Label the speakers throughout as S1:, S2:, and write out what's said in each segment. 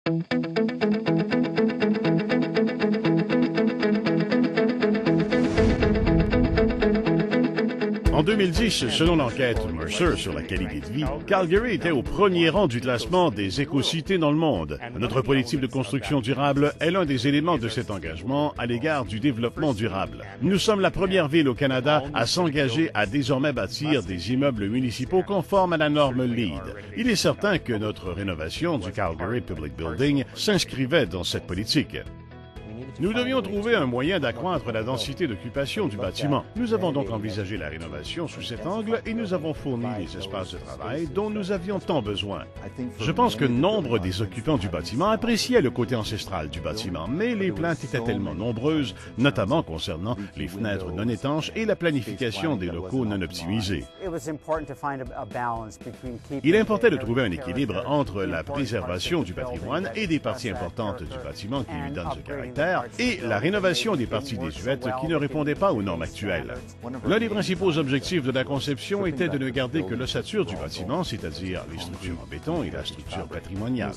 S1: En 2010, selon l'enquête Mercer sur la qualité de vie, Calgary était au premier rang du classement des éco-cités dans le monde. Notre politique de construction durable est l'un des éléments de cet engagement à l'égard du développement durable. Nous sommes la première ville au Canada à s'engager à désormais bâtir des immeubles municipaux conformes à la norme LEED. Il est certain que notre rénovation du Calgary Public Building s'inscrivait dans cette politique. Nous devions trouver un moyen d'accroître la densité d'occupation du bâtiment. Nous avons donc envisagé la rénovation sous cet angle et nous avons fourni les espaces de travail dont nous avions tant besoin. Je pense que nombre des occupants du bâtiment appréciaient le côté ancestral du bâtiment, mais les plaintes étaient tellement nombreuses, notamment concernant les fenêtres non étanches et la planification des locaux non optimisés. Il importait de trouver un équilibre entre la préservation du patrimoine et des parties importantes du bâtiment qui lui donnent ce caractère, et la rénovation des parties désuètes qui ne répondaient pas aux normes actuelles. L'un des principaux objectifs de la conception était de ne garder que l'ossature du bâtiment, c'est-à-dire les structures en béton et la structure patrimoniale.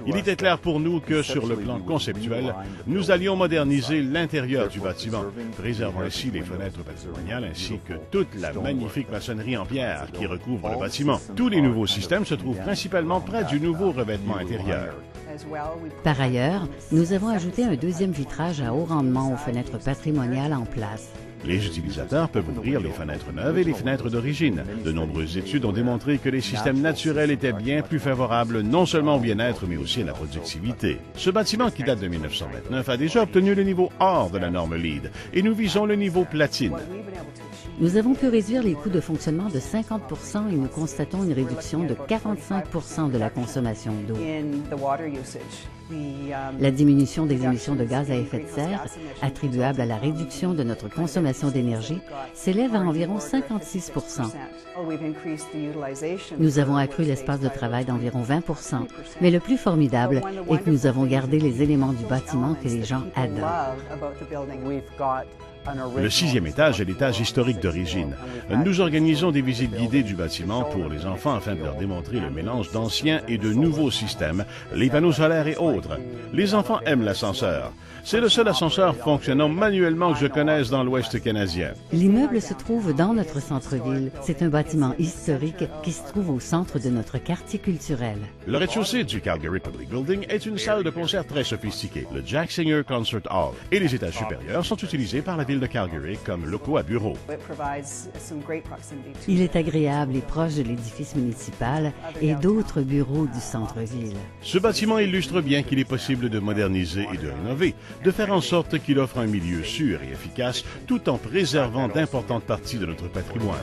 S1: Il était clair pour nous que, sur le plan conceptuel, nous allions moderniser l'intérieur du bâtiment, préservant ainsi les fenêtres patrimoniales ainsi que toute la magnifique maçonnerie en pierre qui recouvre le bâtiment. Tous les nouveaux systèmes se trouvent principalement près du nouveau revêtement intérieur.
S2: Par ailleurs, nous avons ajouté un deuxième vitrage à haut rendement aux fenêtres patrimoniales en place.
S1: Les utilisateurs peuvent ouvrir les fenêtres neuves et les fenêtres d'origine. De nombreuses études ont démontré que les systèmes naturels étaient bien plus favorables non seulement au bien-être, mais aussi à la productivité. Ce bâtiment, qui date de 1929, a déjà obtenu le niveau or de la norme LEED et nous visons le niveau platine.
S2: Nous avons pu réduire les coûts de fonctionnement de 50 % et nous constatons une réduction de 45 % de la consommation d'eau. La diminution des émissions de gaz à effet de serre, attribuable à la réduction de notre consommation d'énergie, s'élève à environ 56 %. Nous avons accru l'espace de travail d'environ 20 %, mais le plus formidable est que nous avons gardé les éléments du bâtiment que les gens adorent.
S1: Le 6e étage est l'étage historique d'origine. Nous organisons des visites guidées du bâtiment pour les enfants afin de leur démontrer le mélange d'anciens et de nouveaux systèmes, les panneaux solaires et autres. Les enfants aiment l'ascenseur. C'est le seul ascenseur fonctionnant manuellement que je connaisse dans l'Ouest canadien.
S2: L'immeuble se trouve dans notre centre-ville. C'est un bâtiment historique qui se trouve au centre de notre quartier culturel.
S1: Le rez-de-chaussée du Calgary Public Building est une salle de concert très sophistiquée, le Jack Singer Concert Hall, et les étages supérieurs sont utilisés par la ville de Calgary comme locaux à bureaux.
S2: Il est agréable et proche de l'édifice municipal et d'autres bureaux du centre-ville.
S1: Ce bâtiment illustre bien qu'il est possible de moderniser et de rénover, de faire en sorte qu'il offre un milieu sûr et efficace tout en préservant d'importantes parties de notre patrimoine.